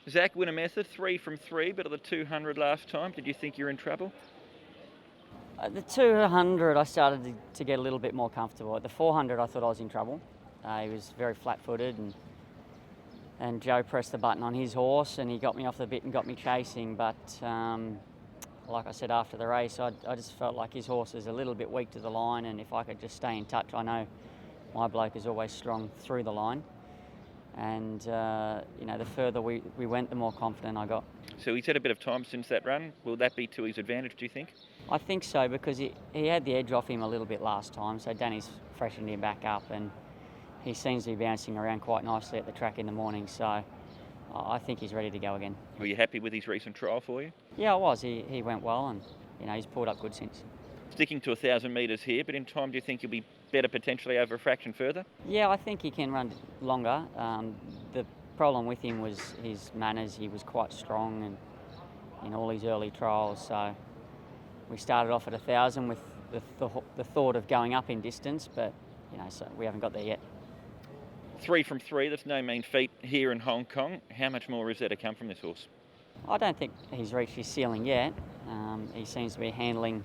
Zach, winner method, 3 from 3, but at the 200 last time, did you think you were in trouble? At the 200, I started to get a little bit more comfortable. At the 400, I thought I was in trouble. He was very flat-footed, and Joe pressed the button on his horse, and he got me off the bit and got me chasing. But like I said after the race, I just felt like his horse is a little bit weak to the line, and if I could just stay in touch, I know my bloke is always strong through the line. And, the further we went, the more confident I got. So he's had a bit of time since that run. Will that be to his advantage, do you think? I think so, because he had the edge off him a little bit last time, so Danny's freshened him back up, and he seems to be bouncing around quite nicely at the track in the morning, so I think he's ready to go again. Were you happy with his recent trial for you? Yeah, I was. He went well, and he's pulled up good since. Sticking to 1,000 metres here, but in time, do you think you'll be better potentially over a fraction further? Yeah, I think he can run longer. The problem with him was his manners. He was quite strong and in all his early trials, so we started off at 1,000 with the thought of going up in distance, but so we haven't got there yet. 3 from 3, that's no mean feat here in Hong Kong. How much more is there to come from this horse? I don't think he's reached his ceiling yet. He seems to be handling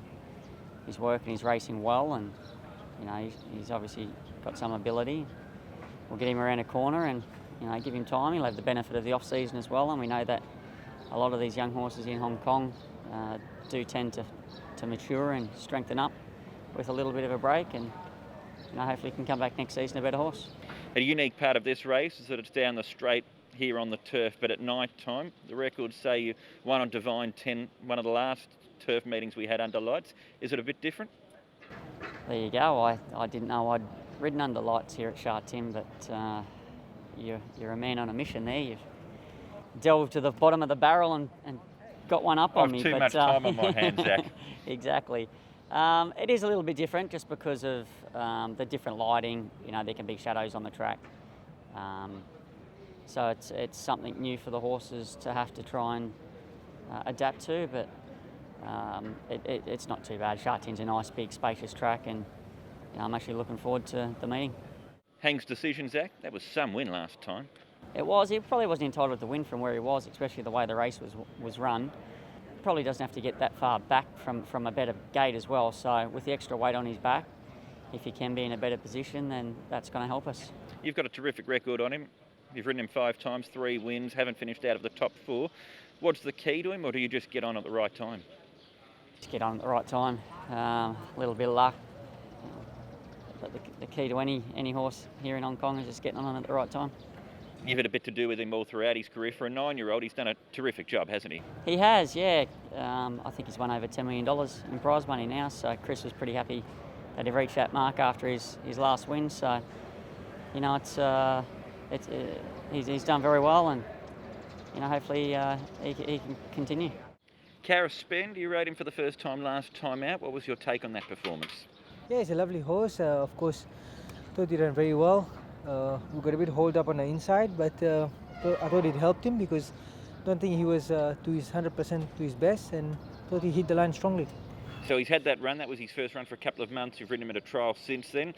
his work and he's racing well, and he's obviously got some ability. We'll get him around a corner and give him time. He'll have the benefit of the off season as well, and we know that a lot of these young horses in Hong Kong do tend to mature and strengthen up with a little bit of a break, and hopefully he can come back next season a better horse. A unique part of this race is that it's down the straight here on the turf, but at night time, the records say you won on Divine 10, one of the last turf meetings we had under lights. Is it a bit different? There you go. I didn't know I'd ridden under lights here at Sha Tin, but you're a man on a mission there. You've delved to the bottom of the barrel and got one up on me. I've too much time on my hands, Zach. Exactly. It is a little bit different just because of the different lighting. There can be shadows on the track. So it's something new for the horses to have to try and adapt to, but it's not too bad. Sha Tin's a nice, big, spacious track, and I'm actually looking forward to the meeting. Hang's decision, Zach, that was some win last time. It was. He probably wasn't entitled to win from where he was, especially the way the race was run. Probably doesn't have to get that far back from a better gate as well. So with the extra weight on his back, if he can be in a better position, then that's going to help us. You've got a terrific record on him. You've ridden him 5 times, 3 wins, haven't finished out of the top 4. What's the key to him, or do you just get on at the right time? Just get on at the right time. A little bit of luck. But the key to any horse here in Hong Kong is just getting on at the right time. You've had a bit to do with him all throughout his career. For a 9-year-old, he's done a terrific job, hasn't he? He has, yeah. I think he's won over $10 million in prize money now, so Chris was pretty happy that he reached that mark after his last win. So, he's done very well, and hopefully he can continue. Karis Spend, you rode him for the first time last time out. What was your take on that performance? Yeah, he's a lovely horse. Of course, thought he ran very well. We got a bit hold up on the inside, but I thought it helped him because I don't think he was to his 100% to his best, and thought he hit the line strongly. So he's had that run. That was his first run for a couple of months. You've ridden him at a trial since then.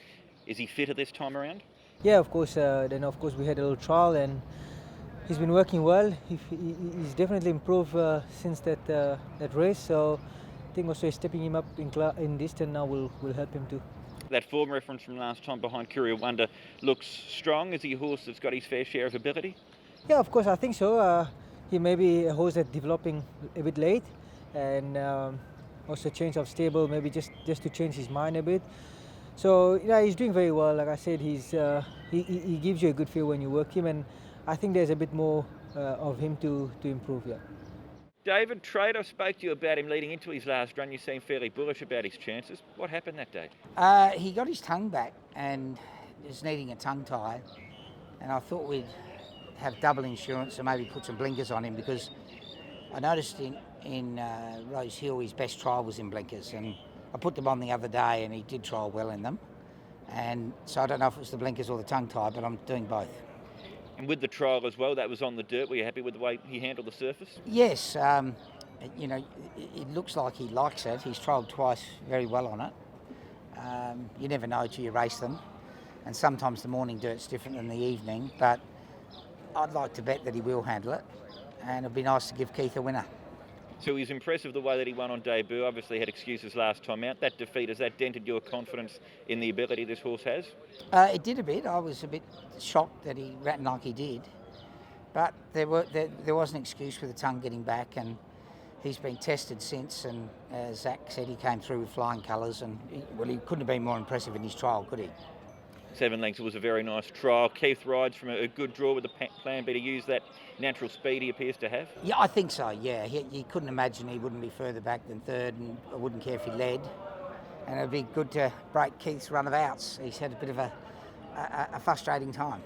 Is he fitter this time around? Yeah, of course. Then of course we had a little trial, and he's been working well. He's definitely improved since that race. So I think also stepping him up in distance now will help him too. That form reference from last time behind Courier Wonder looks strong. Is he a horse that's got his fair share of ability? Yeah, of course, I think so. He may be a horse that's developing a bit late, and also change of stable, maybe just to change his mind a bit. So yeah, he's doing very well. Like I said, he gives you a good feel when you work him, and I think there's a bit more of him to improve. Yeah. David, Trader spoke to you about him leading into his last run. You seemed fairly bullish about his chances. What happened that day? He got his tongue back and is needing a tongue tie, and I thought we'd have double insurance and maybe put some blinkers on him, because I noticed in Rose Hill his best trial was in blinkers, and I put them on the other day and he did trial well in them, and so I don't know if it was the blinkers or the tongue tie, but I'm doing both. And with the trial as well, that was on the dirt. Were you happy with the way he handled the surface? Yes, it looks like he likes it. He's trialled twice very well on it. You never know till you race them, and sometimes the morning dirt's different than the evening, but I'd like to bet that he will handle it. and it'd be nice to give Keith a winner. So he's impressive the way that he won on debut. Obviously had excuses last time out. That defeat, has that dented your confidence in the ability this horse has? It did a bit. I was a bit shocked that he ran like he did, but there was an excuse for the tongue getting back, and he's been tested since. And as Zach said, he came through with flying colours, and he couldn't have been more impressive in his trial, could he? 7 lengths, it was a very nice trial. Keith rides from a good draw with the plan B to use that natural speed he appears to have. Yeah, I think so, yeah. He couldn't imagine he wouldn't be further back than third, and I wouldn't care if he led. And it'd be good to break Keith's run of outs. He's had a bit of a frustrating time.